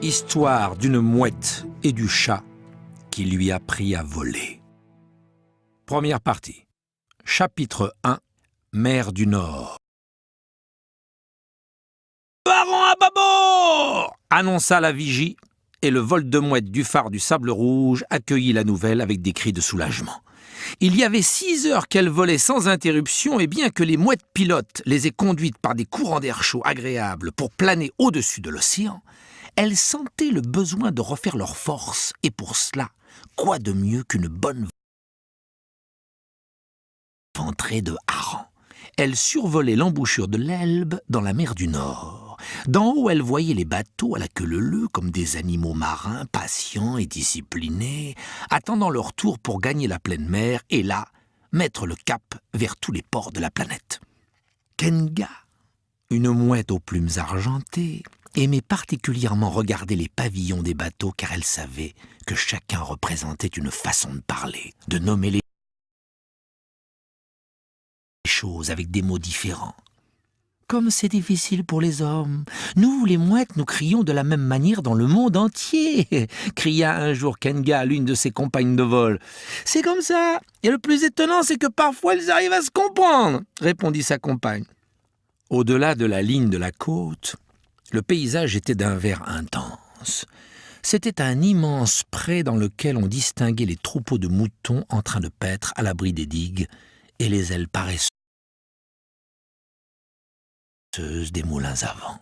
Histoire d'une mouette et du chat qui lui apprit à voler. Première partie. Chapitre 1. Mer du Nord. « Hareng à bâbord !» annonça la vigie, et le vol de mouettes du phare du Sable Rouge accueillit la nouvelle avec des cris de soulagement. Il y avait 6 heures qu'elles volaient sans interruption, et bien que les mouettes pilotes les aient conduites par des courants d'air chaud agréables pour planer au-dessus de l'océan, elles sentaient le besoin de refaire leur force, et pour cela, quoi de mieux qu'une bonne ventrée de harengs. Elles survolaient l'embouchure de l'Elbe dans la mer du Nord. D'en haut, elles voyaient les bateaux à la queue leu-leu comme des animaux marins patients et disciplinés, attendant leur tour pour gagner la pleine mer et là, mettre le cap vers tous les ports de la planète. Kenga, une mouette aux plumes argentées, aimait particulièrement regarder les pavillons des bateaux car elle savait que chacun représentait une façon de parler, de nommer les choses avec des mots différents. Comme c'est difficile pour les hommes. Nous, les mouettes, nous crions de la même manière dans le monde entier, cria un jour Kenga à l'une de ses compagnes de vol. C'est comme ça. Et le plus étonnant, c'est que parfois, elles arrivent à se comprendre, répondit sa compagne. Au-delà de la ligne de la côte, le paysage était d'un vert intense. C'était un immense pré dans lequel on distinguait les troupeaux de moutons en train de paître à l'abri des digues et les ailes paresseuses des moulins à vent.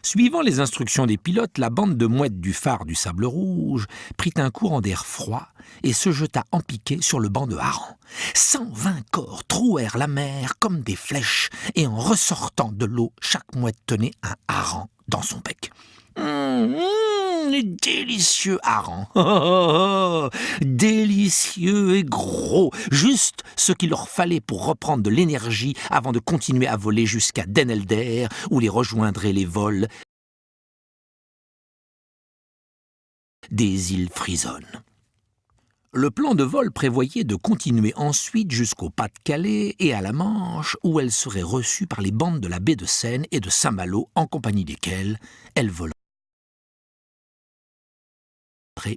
Suivant les instructions des pilotes, la bande de mouettes du phare du Sable Rouge prit un courant d'air froid et se jeta en piqué sur le banc de harengs. 120 corps trouèrent la mer comme des flèches et en ressortant de l'eau, chaque mouette tenait un hareng dans son bec. Les délicieux harengs, délicieux et gros, juste ce qu'il leur fallait pour reprendre de l'énergie avant de continuer à voler jusqu'à Den Helder, où les rejoindraient les vols des îles Frisonnes. Le plan de vol prévoyait de continuer ensuite jusqu'au Pas-de-Calais et à la Manche, où elles seraient reçues par les bandes de la baie de Seine et de Saint-Malo, en compagnie desquelles elles voleraient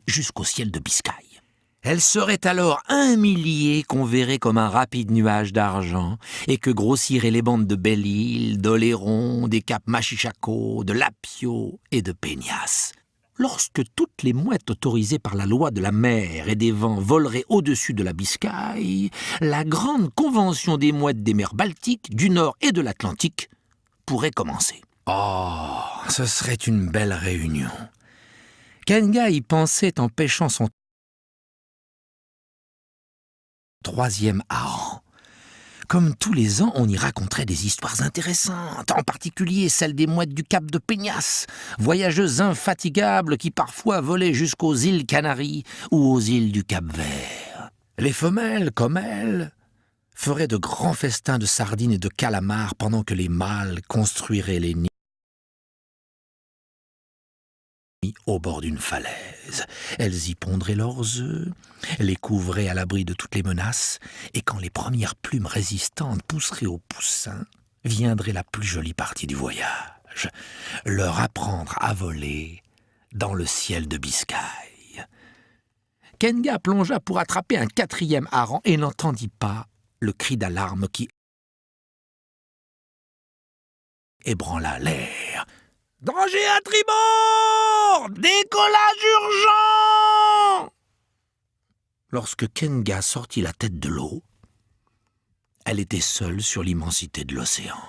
jusqu'au ciel de Biscaye. Elles seraient alors 1 millier qu'on verrait comme un rapide nuage d'argent et que grossiraient les bandes de Belle-Île, d'Oléron, des caps Machichaco, de Lapio et de Peñas. Lorsque toutes les mouettes autorisées par la loi de la mer et des vents voleraient au-dessus de la Biscaye, la grande convention des mouettes des mers Baltiques, du Nord et de l'Atlantique pourrait commencer. Oh, ce serait une belle réunion. Kenga y pensait en pêchant son 3e hareng. Comme tous les ans, on y raconterait des histoires intéressantes, en particulier celle des mouettes du cap de Peñas, voyageuses infatigables qui parfois volaient jusqu'aux îles Canaries ou aux îles du Cap-Vert. Les femelles, comme elles, feraient de grands festins de sardines et de calamars pendant que les mâles construiraient les nids au bord d'une falaise. Elles y pondraient leurs œufs, les couvraient à l'abri de toutes les menaces, et quand les premières plumes résistantes pousseraient au poussin, viendrait la plus jolie partie du voyage, leur apprendre à voler dans le ciel de Biscaye. Kenga plongea pour attraper un 4e hareng et n'entendit pas le cri d'alarme qui ébranla l'air. « Danger à tribord! Décollage urgent !» Lorsque Kenga sortit la tête de l'eau, elle était seule sur l'immensité de l'océan.